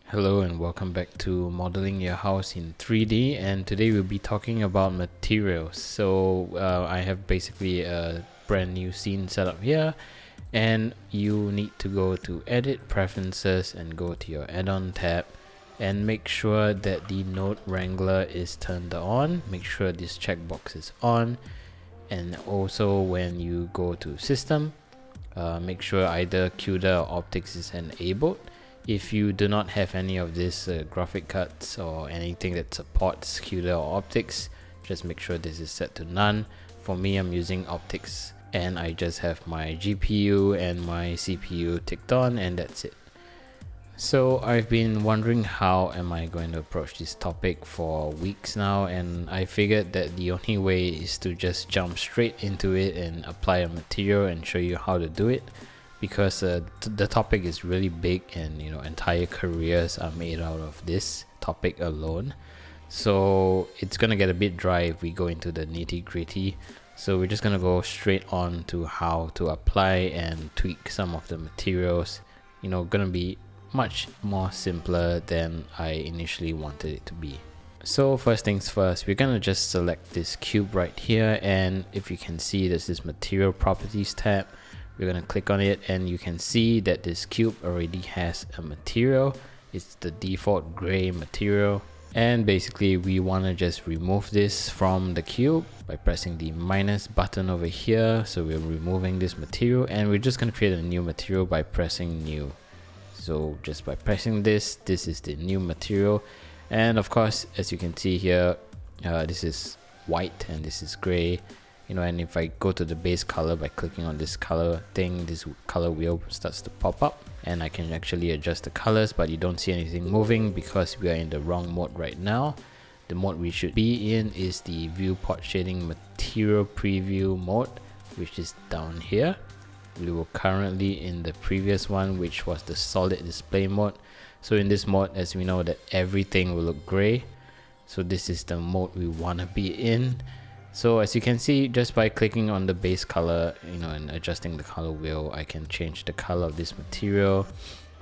Hello and welcome back to Modeling Your House in 3D, and today we'll be talking about materials. I have basically a brand new scene set up here, and you need to go to Edit, Preferences, and go to your Add-on tab and make sure that the Node Wrangler is turned on. Make sure this checkbox is on, and also when you go to System, make sure either CUDA or Optics is enabled. If you do not have any of these graphic cards or anything that supports CUDA or Optics, just make sure this is set to none. For me, I'm using Optics and I just have my GPU and my CPU ticked on, and that's it. So I've been wondering how am I going to approach this topic for weeks now, and I figured that the only way is to just jump straight into it and apply a material and show you how to do it, because the topic is really big, and entire careers are made out of this topic alone. So it's gonna get a bit dry if we go into the nitty-gritty. So we're just gonna go straight on to how to apply and tweak some of the materials. Gonna be much more simpler than I initially wanted it to be. So first things first, we're gonna just select this cube right here, and if you can see, there's this material properties tab. We're gonna click on it, and you can see that this cube already has a material. It's the default gray material, and basically we want to just remove this from the cube by pressing the minus button over here. So we're removing this material, and we're just gonna create a new material by pressing new. So just by pressing this is the new material, and of course, as you can see here, this is white and this is gray. And if I go to the base color by clicking on this color thing, this color wheel starts to pop up, and I can actually adjust the colors, but you don't see anything moving because we are in the wrong mode right now. The mode we should be in is the viewport shading material preview mode, which is down here. We were currently in the previous one, which was the solid display mode. So in this mode, as we know, that everything will look gray, so this is the mode we want to be in. So as you can see, just by clicking on the base color, and adjusting the color wheel, I can change the color of this material.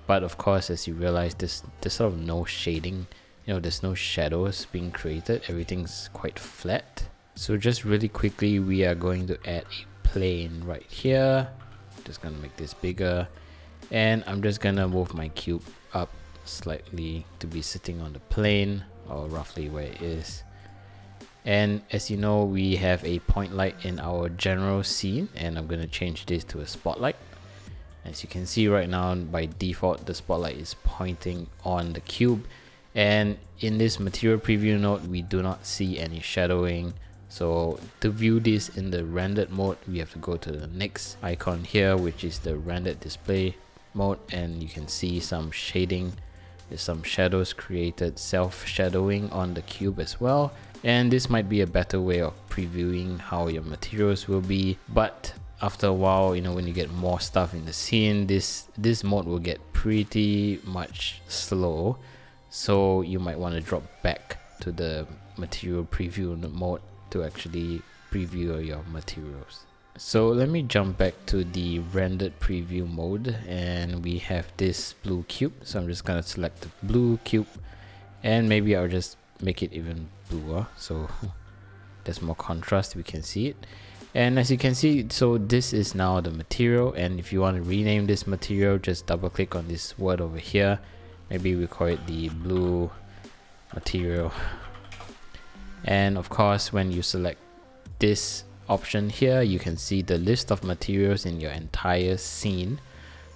But of course, as you realize, there's sort of no shading, there's no shadows being created. Everything's quite flat. So just really quickly, we are going to add a plane right here. Just gonna make this bigger, and I'm just gonna move my cube up slightly to be sitting on the plane, or roughly where it is. And as you know, we have a point light in our general scene, and I'm going to change this to a spotlight. As you can see right now, by default, the spotlight is pointing on the cube, and in this material preview node, we do not see any shadowing. So to view this in the rendered mode, we have to go to the next icon here, which is the rendered display mode, and you can see some shading. There's some shadows created, self-shadowing on the cube as well. And this might be a better way of previewing how your materials will be, but after a while, when you get more stuff in the scene, this mode will get pretty much slow. So you might want to drop back to the material preview mode to actually preview your materials. So let me jump back to the rendered preview mode, and we have this blue cube. So I'm just gonna select the blue cube, and maybe I'll just make it even bluer so there's more contrast, we can see it. And as you can see, so this is now the material, and if you want to rename this material, just double click on this word over here. Maybe we call it the blue material. And of course, when you select this option here, you can see the list of materials in your entire scene.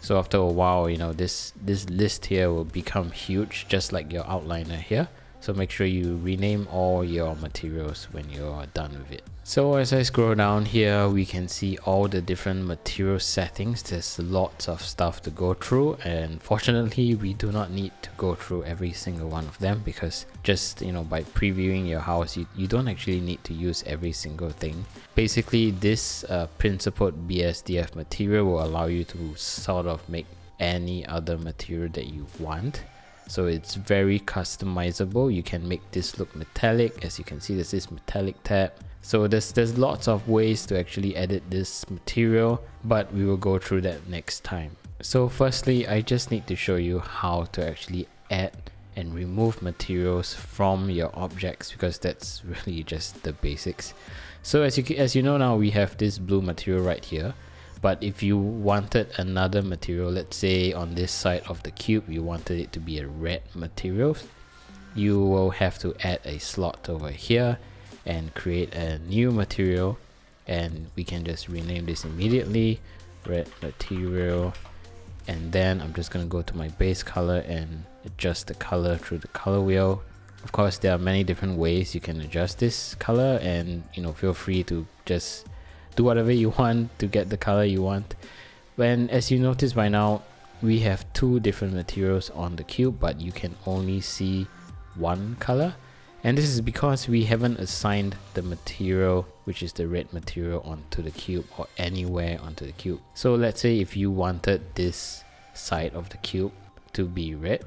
So after a while, this list here will become huge, just like your outliner here. So make sure you rename all your materials when you're done with it. So as I scroll down here, we can see all the different material settings. There's lots of stuff to go through, and fortunately we do not need to go through every single one of them, because just by previewing your house, you don't actually need to use every single thing. Basically, this principled BSDF material will allow you to sort of make any other material that you want. So it's very customizable. You can make this look metallic. As you can see, there's this metallic tab. So there's lots of ways to actually edit this material, but we will go through that next time. So firstly, I just need to show you how to actually add and remove materials from your objects, because that's really just the basics. So as you know now, we have this blue material right here, but if you wanted another material, let's say on this side of the cube you wanted it to be a red material, you will have to add a slot over here and create a new material, and we can just rename this immediately, red material. And then I'm just going to go to my base color and adjust the color through the color wheel. Of course, there are many different ways you can adjust this color, and feel free to just do whatever you want to get the color you want. When, as you notice by now, we have two different materials on the cube, but you can only see one color, and this is because we haven't assigned the material, which is the red material, onto the cube or anywhere onto the cube. So let's say if you wanted this side of the cube to be red,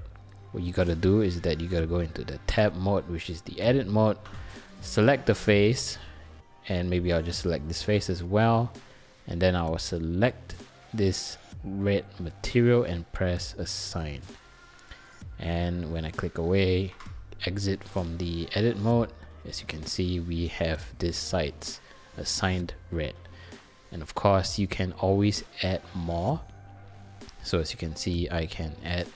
what you gotta do is that you gotta go into the tab mode, which is the edit mode, select the face, and maybe I'll just select this face as well, and then I will select this red material and press assign. And when I click away, exit from the edit mode, as you can see, we have this sides assigned red. And of course, you can always add more. So as you can see, I can add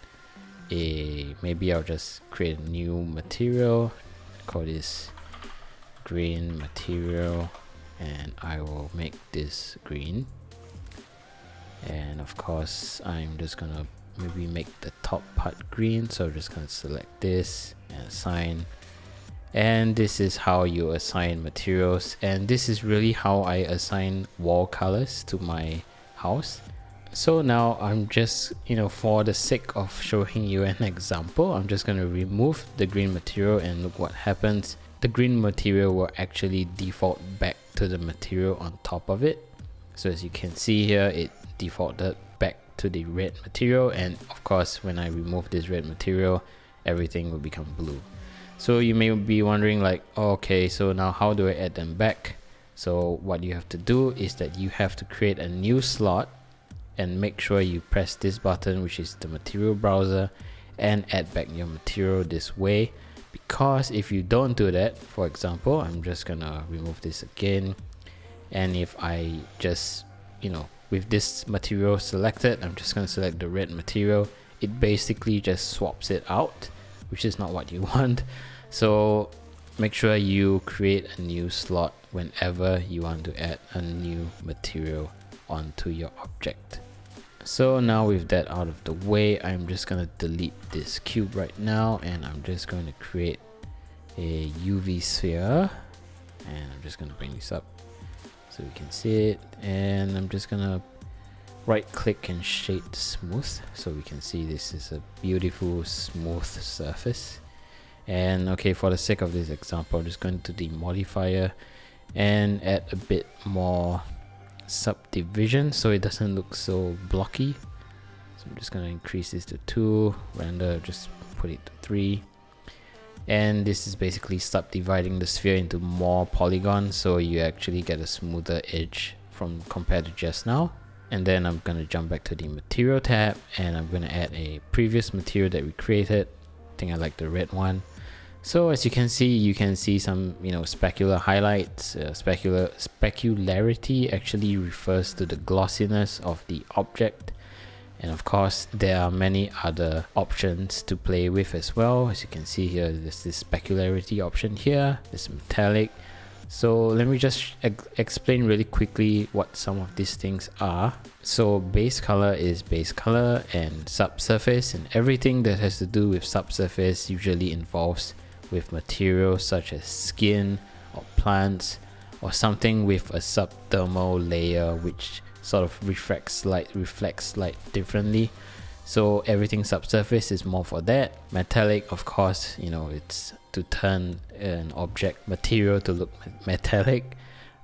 maybe I'll just create a new material, call this green material, and I will make this green. And of course, I'm just gonna maybe make the top part green, so I'm just gonna select this and assign. And this is how you assign materials, and this is really how I assign wall colors to my house. So now I'm just, for the sake of showing you an example, I'm just going to remove the green material, and look what happens. The green material will actually default back to the material on top of it. So as you can see here, it defaulted back to the red material, and of course when I remove this red material, everything will become blue. So you may be wondering like, okay, so now how do I add them back? So what you have to do is that you have to create a new slot, and make sure you press this button, which is the material browser, and add back your material this way. Because if you don't do that, for example, I'm just gonna remove this again, and if I just, with this material selected, I'm just gonna select the red material, it basically just swaps it out, which is not what you want. So make sure you create a new slot whenever you want to add a new material onto your object. So now with that out of the way, I'm just gonna delete this cube right now, and I'm just going to create a UV sphere, and I'm just gonna bring this up so we can see it, and I'm just gonna right click and shade smooth so we can see this is a beautiful smooth surface. And okay, for the sake of this example, I'm just going to the modifier and add a bit more subdivision so it doesn't look so blocky. So I'm just going to increase this to 2, render, just put it to 3, and this is basically subdividing the sphere into more polygons, so you actually get a smoother edge from compared to just now. And then I'm going to jump back to the material tab, and I'm going to add a previous material that we created. I think I like the red one. So as you can see some specular highlights. Specularity actually refers to the glossiness of the object, and of course there are many other options to play with as well. As you can see here, there's this specularity option here, this metallic. So let me just explain really quickly what some of these things are. So base color is base color, and subsurface and everything that has to do with subsurface usually involves with materials such as skin or plants or something with a subdermal layer which sort of reflects light differently. So everything subsurface is more for that. Metallic, of course, it's to turn an object material to look metallic.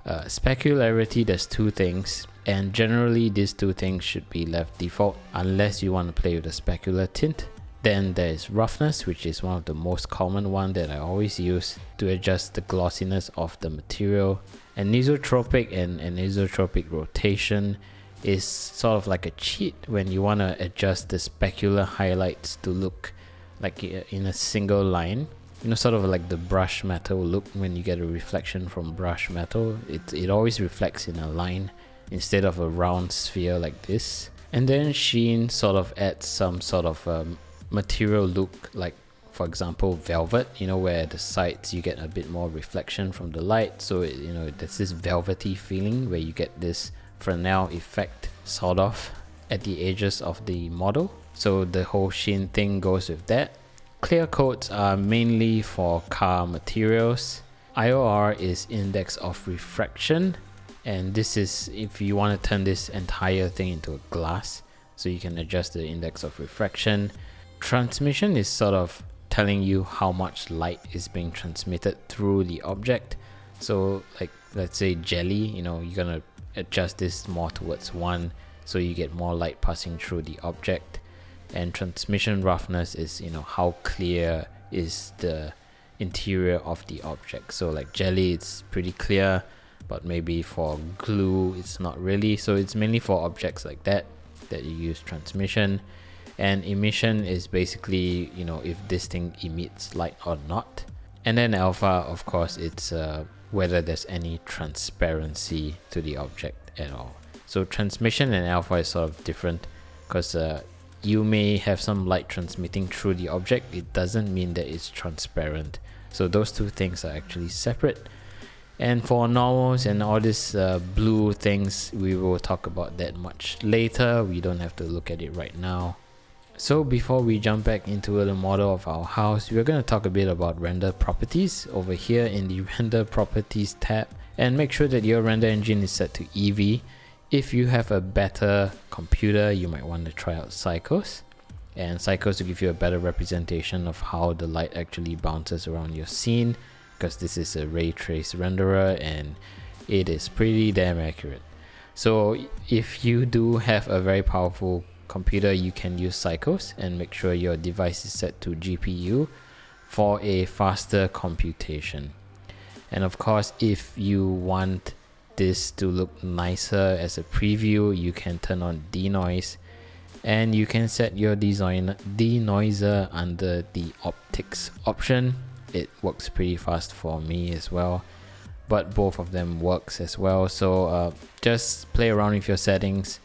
Specularity, there's two things, and generally these two things should be left default unless you want to play with a specular tint. Then there is roughness, which is one of the most common one that I always use to adjust the glossiness of the material. Anisotropic and anisotropic rotation is sort of like a cheat when you want to adjust the specular highlights to look like in a single line. You know, sort of like the brush metal look when you get a reflection from brush metal. It always reflects in a line instead of a round sphere like this. And then Sheen sort of adds some sort of material look, like for example velvet, you know, where the sides you get a bit more reflection from the light, so it, you know, there's this velvety feeling where you get this Fresnel effect sort of at the edges of the model. So the whole Sheen thing goes with that. Clear coats are mainly for car materials. IOR is index of refraction, and this is if you want to turn this entire thing into a glass, so you can adjust the index of refraction. Transmission is sort of telling you how much light is being transmitted through the object. So like let's say jelly, you know, you're gonna adjust this more towards 1 so you get more light passing through the object. And transmission roughness is, you know, how clear is the interior of the object. So like jelly, it's pretty clear, but maybe for glue it's not really. So it's mainly for objects like that you use transmission. And emission is basically, you know, if this thing emits light or not. And then alpha, of course, it's whether there's any transparency to the object at all. So transmission and alpha is sort of different, because you may have some light transmitting through the object. It doesn't mean that it's transparent. So those two things are actually separate. And for normals and all these blue things, we will talk about that much later. We don't have to look at it right now. So before we jump back into the model of our house, we're going to talk a bit about render properties over here in the render properties tab, and make sure that your render engine is set to Eevee. If you have a better computer, you might want to try out Cycles. And Cycles will give you a better representation of how the light actually bounces around your scene, because this is a ray trace renderer and it is pretty damn accurate. So if you do have a very powerful computer, you can use Cycles and make sure your device is set to GPU for a faster computation. And of course, if you want this to look nicer as a preview, you can turn on denoise, and you can set your denoiser under the optics option. It works pretty fast for me as well, but both of them works as well. So just play around with your settings,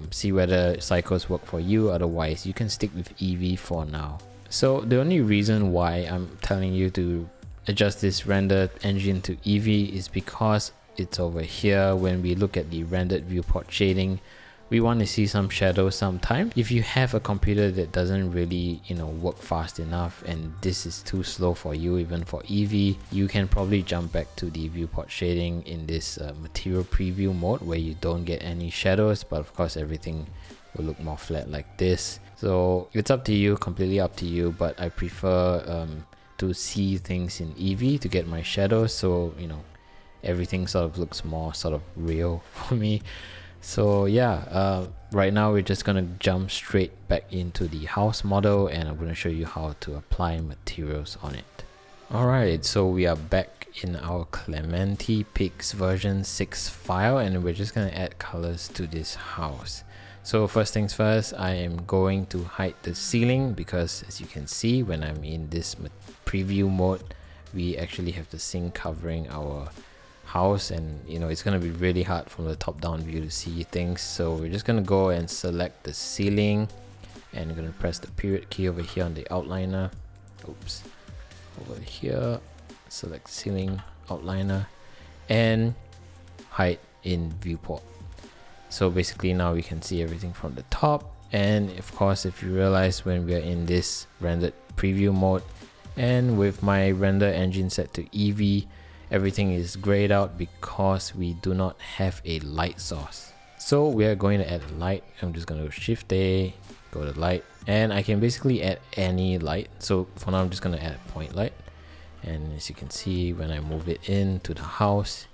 see whether Cycles work for you. Otherwise, you can stick with Eevee for now. So the only reason why I'm telling you to adjust this render engine to Eevee is because it's over here. When we look at the rendered viewport shading, we want to see some shadows sometimes. If you have a computer that doesn't really, you know, work fast enough and this is too slow for you, even for Eevee, you can probably jump back to the viewport shading in this material preview mode, where you don't get any shadows, but of course everything will look more flat like this. So it's up to you, completely up to you, but I prefer to see things in Eevee to get my shadows, so you know, everything sort of looks more sort of real for me. So yeah, right now we're just gonna jump straight back into the house model, and I'm gonna show you how to apply materials on it. Alright, so we are back in our Clementi Pix version 6 file, and we're just gonna add colors to this house. So first things first, I am going to hide the ceiling, because as you can see, when I'm in this preview mode, we actually have the scene covering our house, and you know, it's going to be really hard from the top down view to see things. So we're just going to go and select the ceiling, and I'm going to press the period key over here on the outliner. Oops, over here, select ceiling outliner and hide in viewport. So basically now we can see everything from the top. And of course, if you realize, when we are in this rendered preview mode and with my render engine set to Eevee, everything is grayed out because we do not have a light source. So we are going to add a light. I'm just going to Shift A, go to light, and I can basically add any light. So for now, I'm just going to add a point light. And as you can see, when I move it into the house,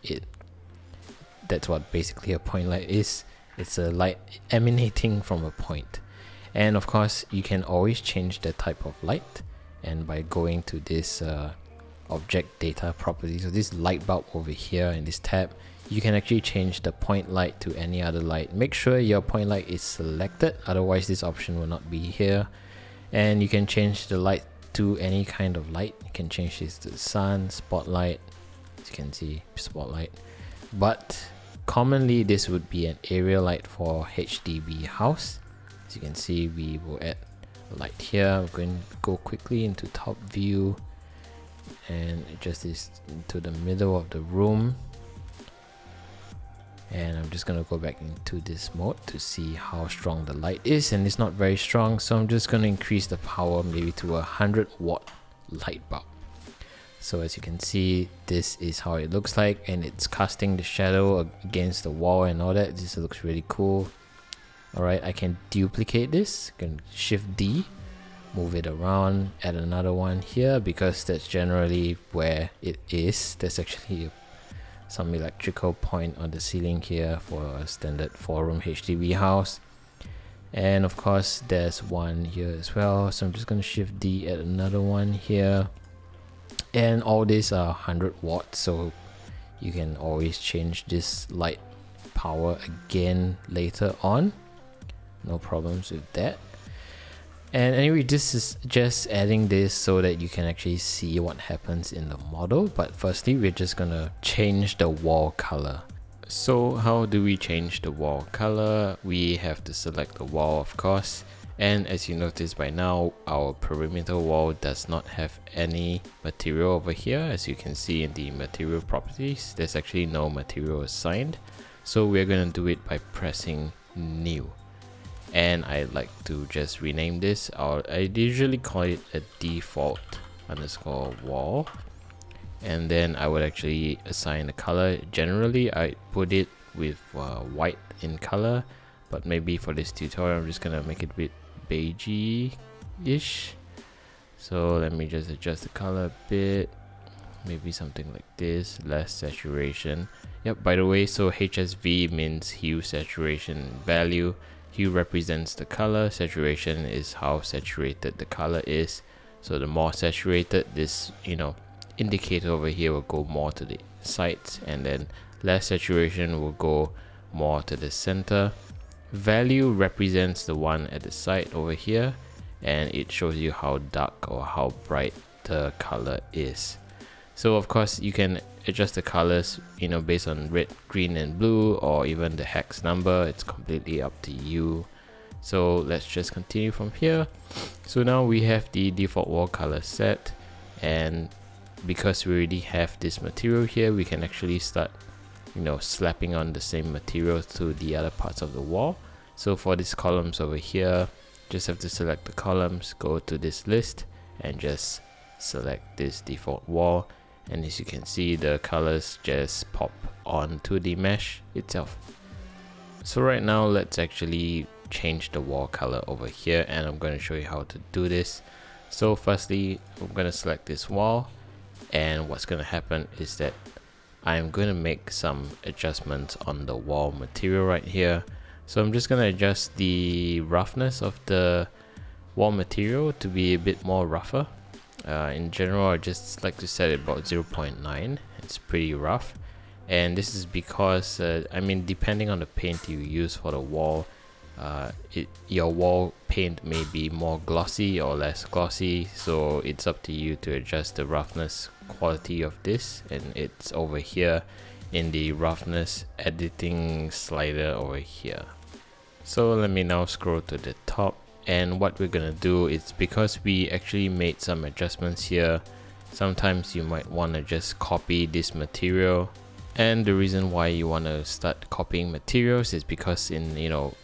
that's what basically a point light is. It's a light emanating from a point. And of course, you can always change the type of light, and by going to this object data property, so this light bulb over here in this tab, you can actually change the point light to any other light. Make sure your point light is selected, otherwise this option will not be here. And you can change the light to any kind of light. You can change this to sun, spotlight, as you can see, spotlight. But commonly this would be an area light for HDB house. As you can see, we will add a light here. We're going to go quickly into top view and adjust this into the middle of the room. And I'm just going to go back into this mode to see how strong the light is, and it's not very strong, so I'm just going to increase the power maybe to 100-watt light bulb. So as you can see, this is how it looks like, and it's casting the shadow against the wall and all that. This looks really cool. Alright, I can duplicate this. I can shift D, move it around, add another one here, because that's generally where it is. There's actually some electrical point on the ceiling here for a standard 4-room HDB house. And of course there's one here as well, so I'm just going to shift D, add another one here. And all these are 100 watts, so you can always change this light power again later on. No problems with that. And anyway, this is just adding this so that you can actually see what happens in the model. But firstly, we're just gonna change the wall color. So how do we change the wall color? We have to select the wall, of course. And as you notice by now, our perimeter wall does not have any material over here. As you can see in the material properties, there's actually no material assigned. So we're gonna do it by pressing new. And I like to just rename this. I usually call it a default underscore wall, and then I would actually assign the color. Generally I put it with white in color, but maybe for this tutorial I'm just gonna make it a bit beigey-ish. So let me just adjust the color a bit, maybe something like this, less saturation. Yep, by the way, so HSV means hue, saturation, value. Hue represents the color, saturation is how saturated the color is. So the more saturated, this indicator over here will go more to the sides, and then less saturation will go more to the center. Value represents the one at the side over here, and it shows you how dark or how bright the color is. So of course you can adjust the colors based on red, green and blue, or even the hex number. It's completely up to you. So let's just continue from here. So now we have the default wall color set, and because we already have this material here, we can actually start slapping on the same material to the other parts of the wall. So for these columns over here, just have to select the columns, go to this list and just select this default wall. And as you can see, the colors just pop onto the mesh itself. So right now let's actually change the wall color over here, and I'm going to show you how to do this. So firstly, I'm going to select this wall, and what's going to happen is that I'm going to make some adjustments on the wall material right here. So I'm just going to adjust the roughness of the wall material to be a bit more rougher. In general, I just like to set it about 0.9. It's pretty rough, and this is because depending on the paint you use for the wall, your wall paint may be more glossy or less glossy, so it's up to you to adjust the roughness quality of this, and it's over here in the roughness editing slider over here. So let me now scroll to the top. And what we're gonna do is, because we actually made some adjustments here, sometimes you might want to just copy this material. And the reason why you want to start copying materials is because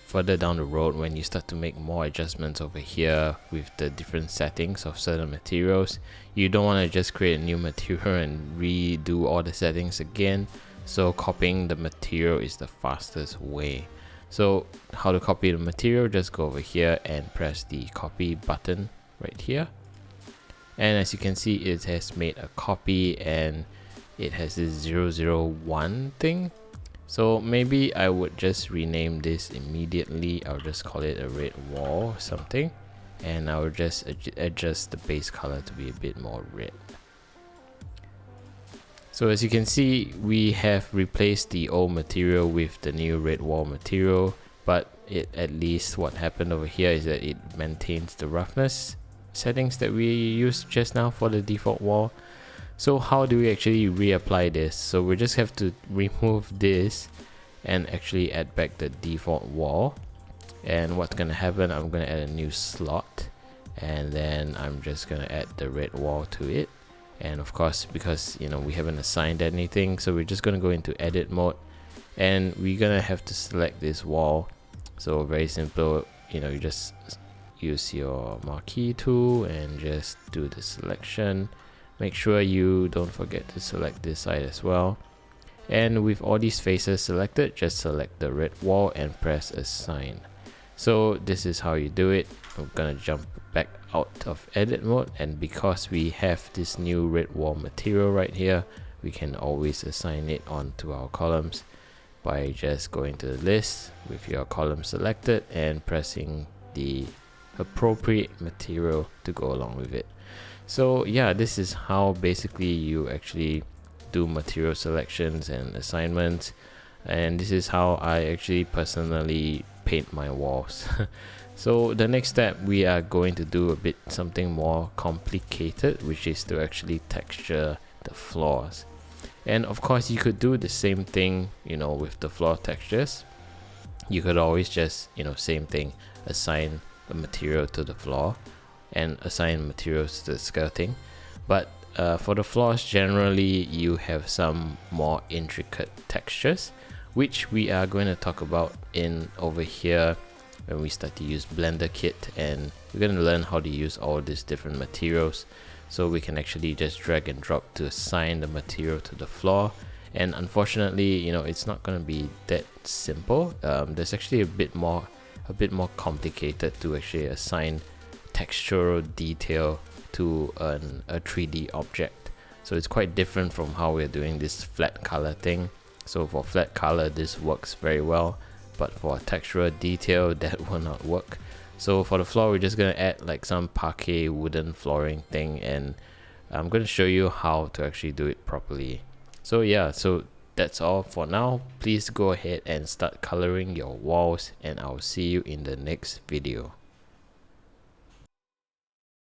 further down the road, when you start to make more adjustments over here with the different settings of certain materials, you don't want to just create a new material and redo all the settings again. So copying the material is the fastest way. So how to copy the material, just go over here and press the copy button right here, and as you can see, it has made a copy and it has this 001 thing. So maybe I would just rename this immediately. I'll just call it a red wall or something, and I will just adjust the base color to be a bit more red. So as you can see, we have replaced the old material with the new red wall material, but at least what happened over here is that it maintains the roughness settings that we used just now for the default wall. So how do we actually reapply this? So we just have to remove this and actually add back the default wall. And what's gonna happen, I'm gonna add a new slot, and then I'm just gonna add the red wall to it. And of course, because we haven't assigned anything, so we're just gonna go into edit mode, and we're gonna have to select this wall. So very simple, you just use your marquee tool and just do the selection. Make sure you don't forget to select this side as well. And with all these faces selected, just select the red wall and press assign. So this is how you do it. I'm gonna jump back out of edit mode, and because we have this new red wall material right here, we can always assign it onto our columns by just going to the list with your column selected and pressing the appropriate material to go along with it. So yeah, this is how basically you actually do material selections and assignments, and this is how I actually personally paint my walls. So the next step, we are going to do something more complicated, which is to actually texture the floors. And of course, you could do the same thing, with the floor textures. You could always just, same thing, assign a material to the floor and assign materials to the skirting. But for the floors, generally, you have some more intricate textures, which we are going to talk about over here when we start to use Blender Kit, and we're going to learn how to use all these different materials. So we can actually just drag and drop to assign the material to the floor. And unfortunately, it's not going to be that simple. There's actually a bit more complicated to actually assign textural detail to a 3D object. So it's quite different from how we're doing this flat color thing. So for flat color, this works very well, but for textural detail, that will not work. So for the floor, we're just going to add like some parquet wooden flooring thing, and I'm going to show you how to actually do it properly. So yeah, so that's all for now. Please go ahead and start coloring your walls, and I'll see you in the next video.